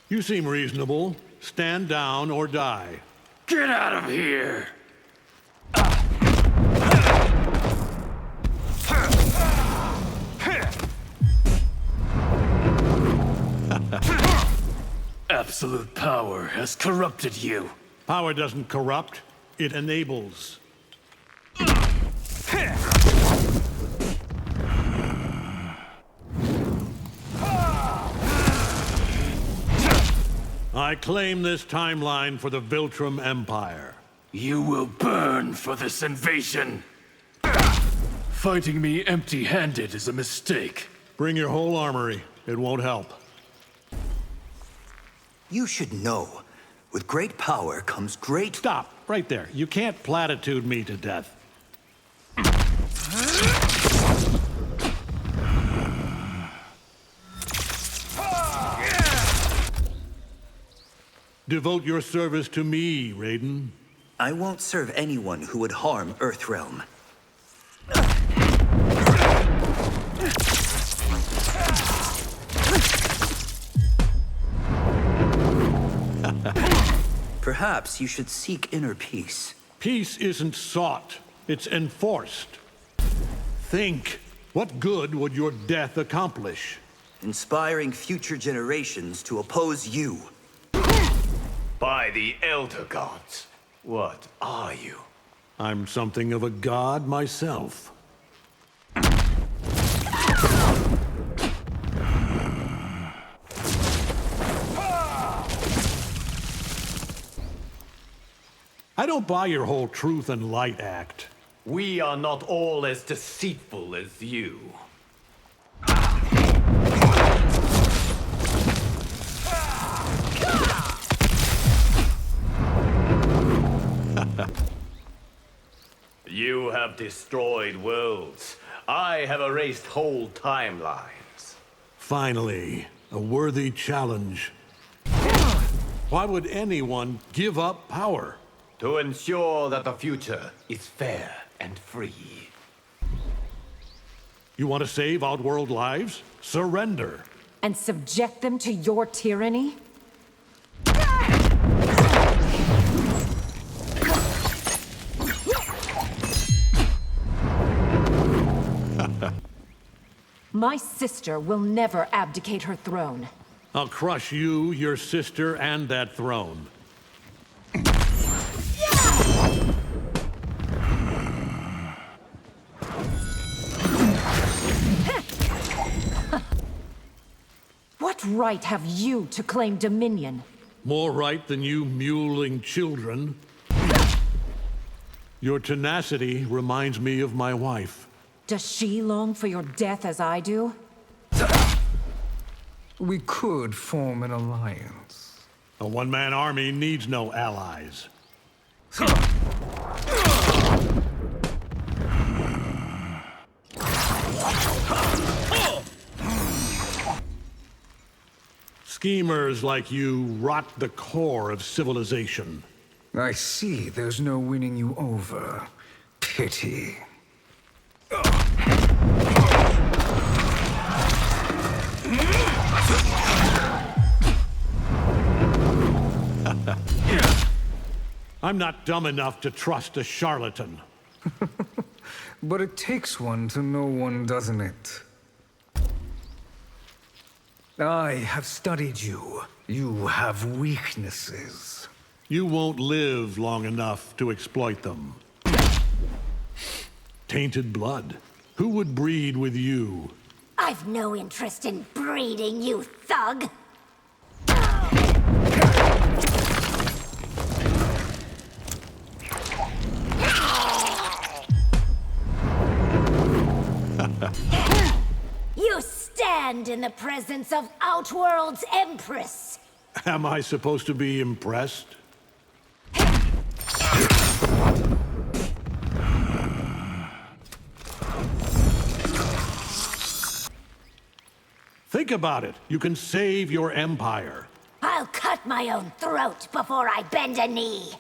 You seem reasonable. Stand down or die. Get out of here! Absolute power has corrupted you. Power doesn't corrupt, it enables. I claim this timeline for the Viltrum Empire. You will burn for this invasion. Fighting me empty-handed is a mistake. Bring your whole armory. It won't help. You should know. With great power comes great... Stop, right there. You can't platitude me to death. Devote your service to me, Raiden. I won't serve anyone who would harm Earthrealm. Perhaps you should seek inner peace. Peace isn't sought, it's enforced. Think, what good would your death accomplish? Inspiring future generations to oppose you. By the Elder Gods, what are you? I'm something of a god myself. I don't buy your whole truth and light act. We are not all as deceitful as you. You have destroyed worlds. I have erased whole timelines. Finally, a worthy challenge. Why would anyone give up power? To ensure that the future is fair and free. You want to save Outworld lives? Surrender. And subject them to your tyranny? My sister will never abdicate her throne. I'll crush you, your sister, and that throne. What right have you to claim dominion? More right than you muling children. Your tenacity reminds me of my wife. Does she long for your death as I do? We could form an alliance. A one-man army needs no allies. Schemers like you rot the core of civilization. I see there's no winning you over. Pity. I'm not dumb enough to trust a charlatan. But it takes one to know one, doesn't it? I have studied you. You have weaknesses. You won't live long enough to exploit them. Tainted blood. Who would breed with you? I've no interest in breeding, you thug! You stand in the presence of Outworld's Empress! Am I supposed to be impressed? Think about it. You can save your empire. I'll cut my own throat before I bend a knee!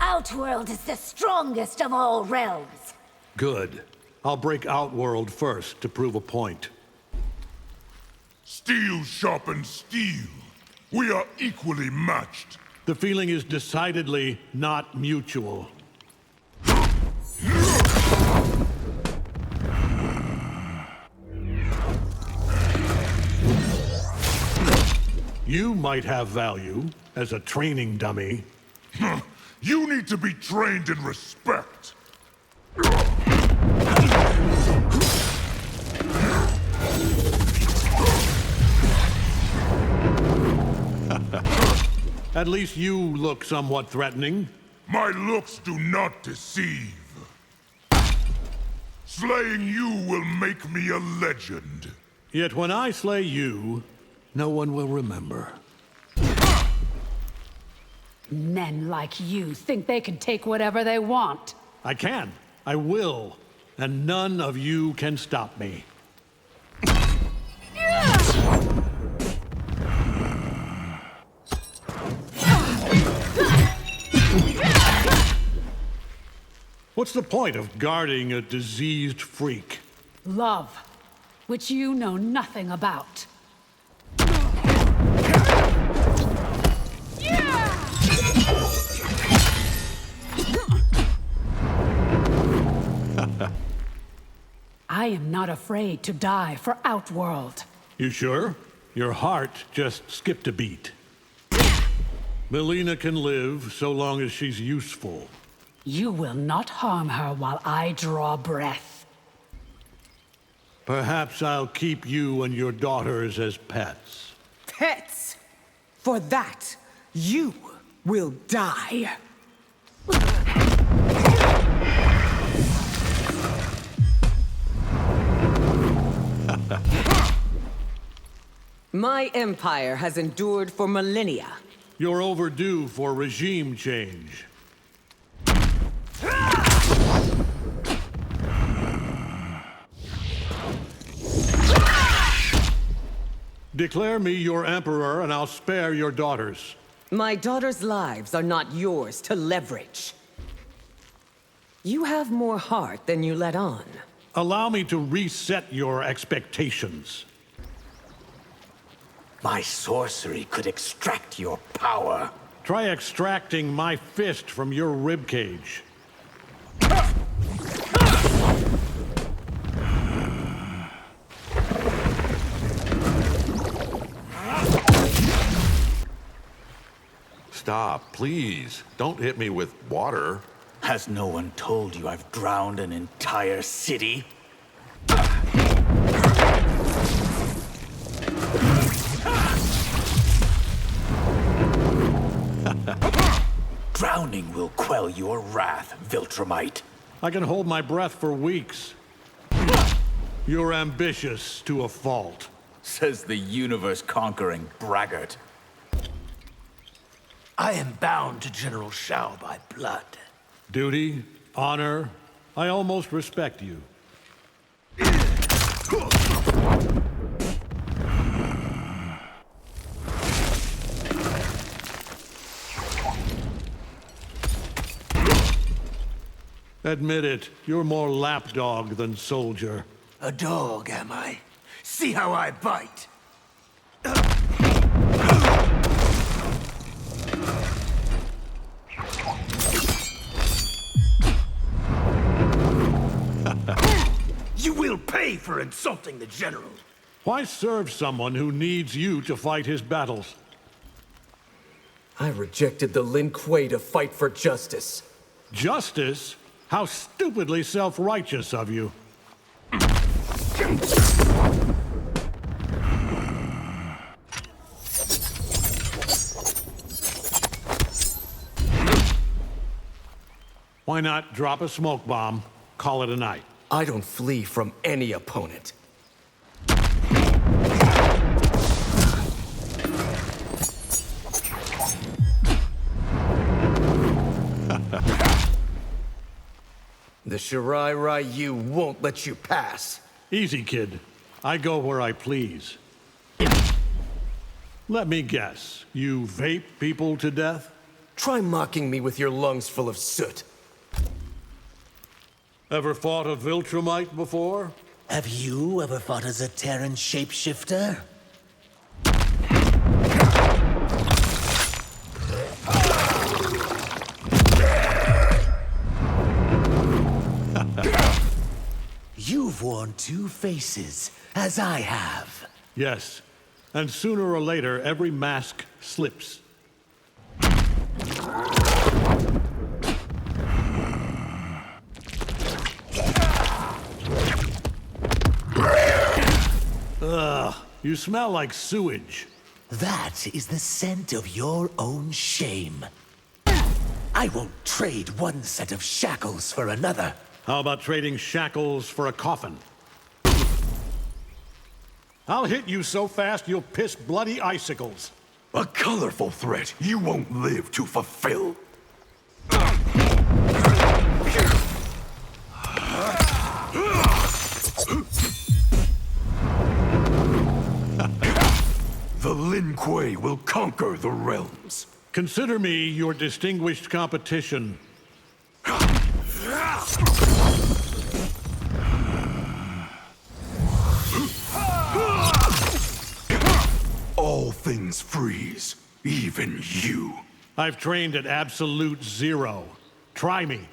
Outworld is the strongest of all realms! Good. I'll break Outworld first to prove a point. Steel sharpens steel. We are equally matched. The feeling is decidedly not mutual. You might have value as a training dummy. You need to be trained in respect. At least you look somewhat threatening. My looks do not deceive. Slaying you will make me a legend. Yet when I slay you, no one will remember. Men like you think they can take whatever they want. I can. I will. And none of you can stop me. What's the point of guarding a diseased freak? Love, which you know nothing about. I am not afraid to die for Outworld. You sure? Your heart just skipped a beat. Mileena can live so long as she's useful. You will not harm her while I draw breath. Perhaps I'll keep you and your daughters as pets. Pets? For that, you will die. My empire has endured for millennia. You're overdue for regime change. Declare me your emperor and I'll spare your daughters. My daughters' lives are not yours to leverage. You have more heart than you let on. Allow me to reset your expectations. My sorcery could extract your power. Try extracting my fist from your ribcage. Stop, please. Don't hit me with water. Has no one told you I've drowned an entire city? Drowning will quell your wrath, Viltrumite. I can hold my breath for weeks. You're ambitious to a fault. Says the universe-conquering braggart. I am bound to General Shao by blood. Duty, honor, I almost respect you. Admit it, you're more lapdog than soldier. A dog, am I? See how I bite! You will pay for insulting the General! Why serve someone who needs you to fight his battles? I rejected the Lin Kuei to fight for justice. Justice? How stupidly self-righteous of you. Why not drop a smoke bomb, call it a night? I don't flee from any opponent. The Shirai Ryu won't let you pass. Easy, kid. I go where I please. Let me guess. You vape people to death? Try mocking me with your lungs full of soot. Ever fought a Viltrumite before? Have you ever fought as a Terran shapeshifter? You've worn two faces, as I have. Yes, and sooner or later, every mask slips. Ugh, you smell like sewage. That is the scent of your own shame. I won't trade one set of shackles for another. How about trading shackles for a coffin? I'll hit you so fast you'll piss bloody icicles. A colorful threat you won't live to fulfill. The Lin Kuei will conquer the realms. Consider me your distinguished competition. All things freeze, even you. I've trained at absolute zero. Try me.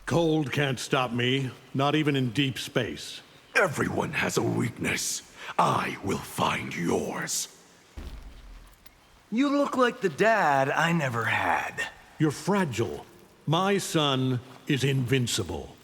Cold can't stop me, not even in deep space. Everyone has a weakness. I will find yours. You look like the dad I never had. You're fragile. My son is invincible.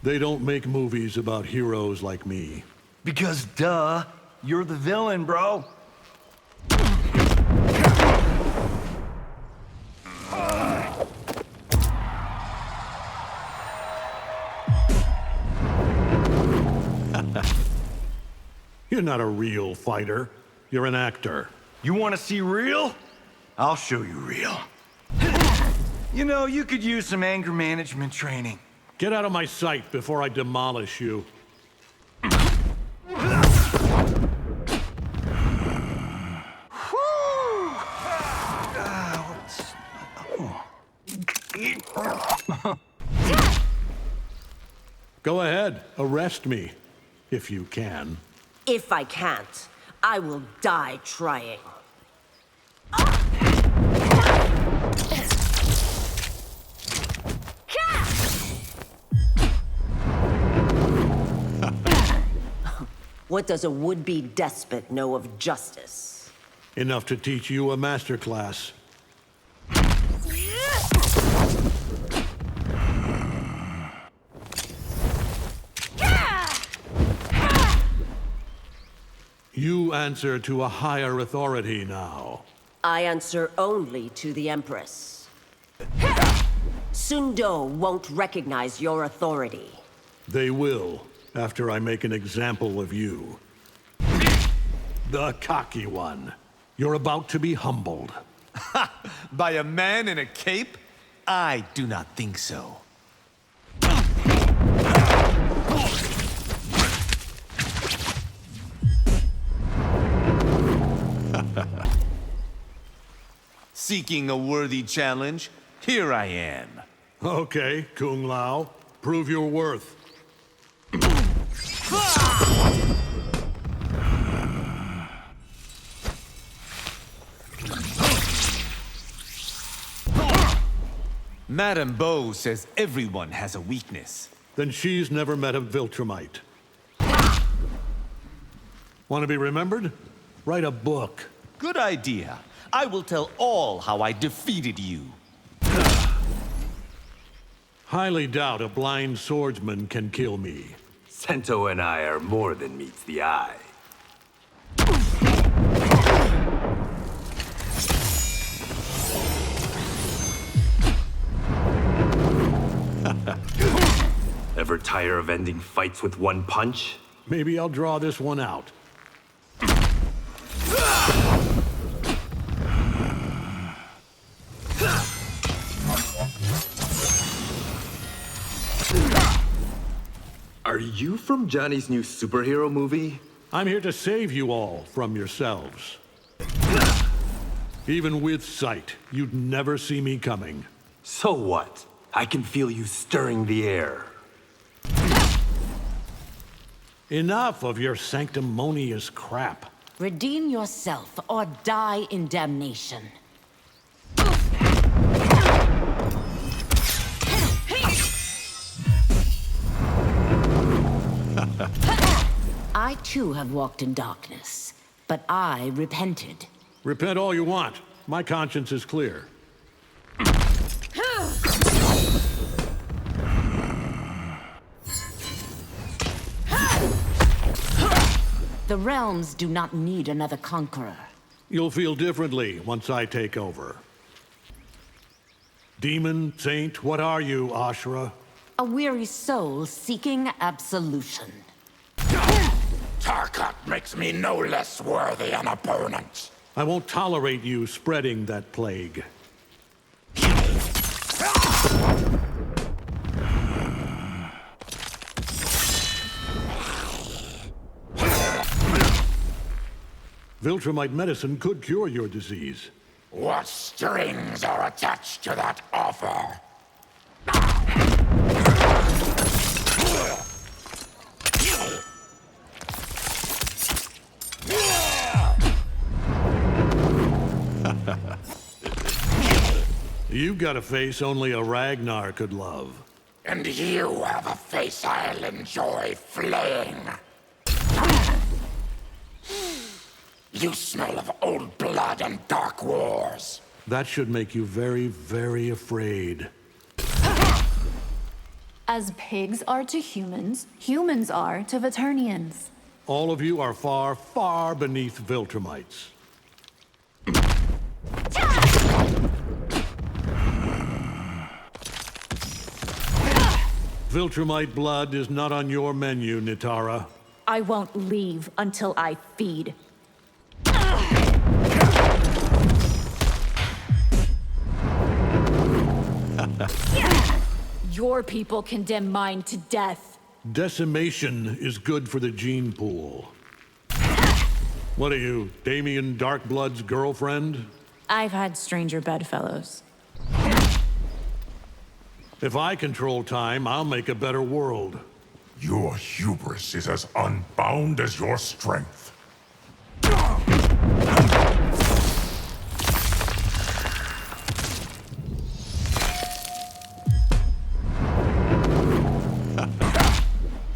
They don't make movies about heroes like me. Because duh, you're the villain, bro. You're not a real fighter. You're an actor. You want to see real? I'll show you real. You know, you could use some anger management training. Get out of my sight before I demolish you. Go ahead, arrest me, if you can. If I can't, I will die trying. What does a would-be despot know of justice? Enough to teach you a masterclass. You answer to a higher authority now. I answer only to the Empress. Sundo won't recognize your authority. They will, after I make an example of you. The cocky one. You're about to be humbled. By a man in a cape? I do not think so. Seeking a worthy challenge, here I am. Okay, Kung Lao. Prove your worth. Madame Beau says everyone has a weakness. Then she's never met a Viltrumite. Want to be remembered? Write a book. Good idea. I will tell all how I defeated you. Highly doubt a blind swordsman can kill me. Sento and I are more than meets the eye. Ever tire of ending fights with one punch? Maybe I'll draw this one out. Are you from Johnny's new superhero movie? I'm here to save you all from yourselves. Even with sight, you'd never see me coming. So what? I can feel you stirring the air. Enough of your sanctimonious crap. Redeem yourself or die in damnation. I too have walked in darkness, but I repented. Repent all you want. My conscience is clear. The realms do not need another conqueror. You'll feel differently once I take over. Demon, saint, what are you, Ashrah? A weary soul seeking absolution. Tarkat makes me no less worthy an opponent. I won't tolerate you spreading that plague. Viltrumite medicine could cure your disease. What strings are attached to that offer? You've got a face only a Ragnar could love. And you have a face I'll enjoy flaying. You smell of old blood and dark wars. That should make you very, very afraid. As pigs are to humans, humans are to Vaternians. All of you are far, far beneath Viltrumites. Viltrumite blood is not on your menu, Nitara. I won't leave until I feed. Your people condemn mine to death. Decimation is good for the gene pool. What are you, Damien Darkblood's girlfriend? I've had stranger bedfellows. If I control time, I'll make a better world. Your hubris is as unbound as your strength.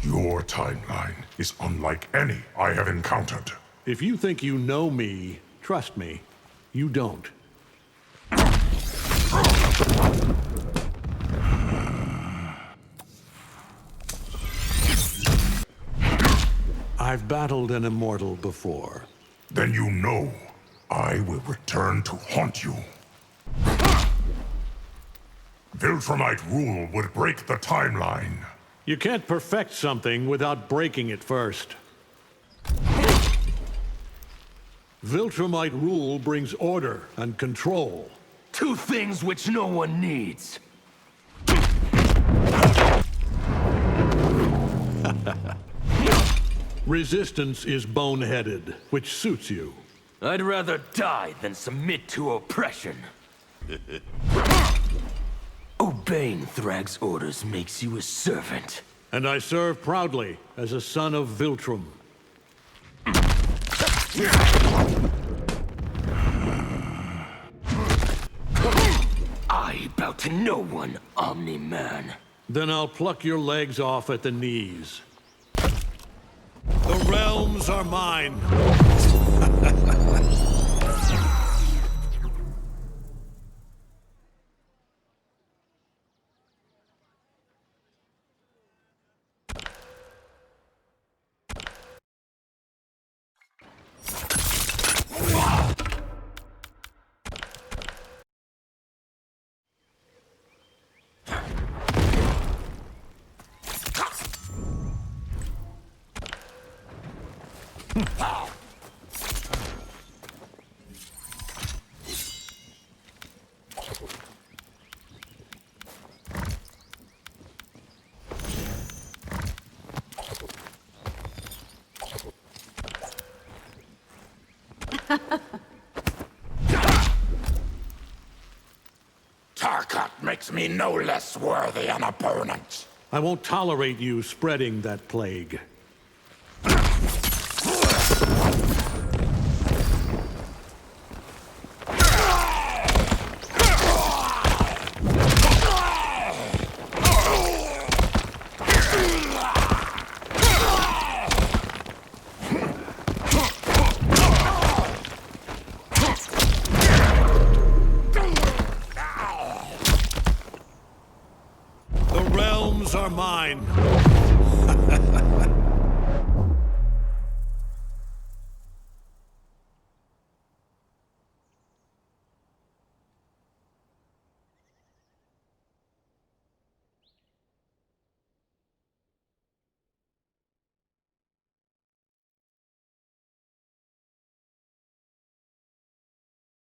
Your timeline is unlike any I have encountered. If you think you know me, trust me, you don't. I've battled an immortal before. Then you know I will return to haunt you. Viltrumite rule would break the timeline. You can't perfect something without breaking it first. Viltrumite rule brings order and control. Two things which no one needs. Resistance is boneheaded, which suits you. I'd rather die than submit to oppression. Obeying Thrag's orders makes you a servant. And I serve proudly as a son of Viltrum. I bow to no one, Omni-Man. Then I'll pluck your legs off at the knees. The realms are mine! Tarkat makes me no less worthy an opponent. I won't tolerate you spreading that plague. are mine.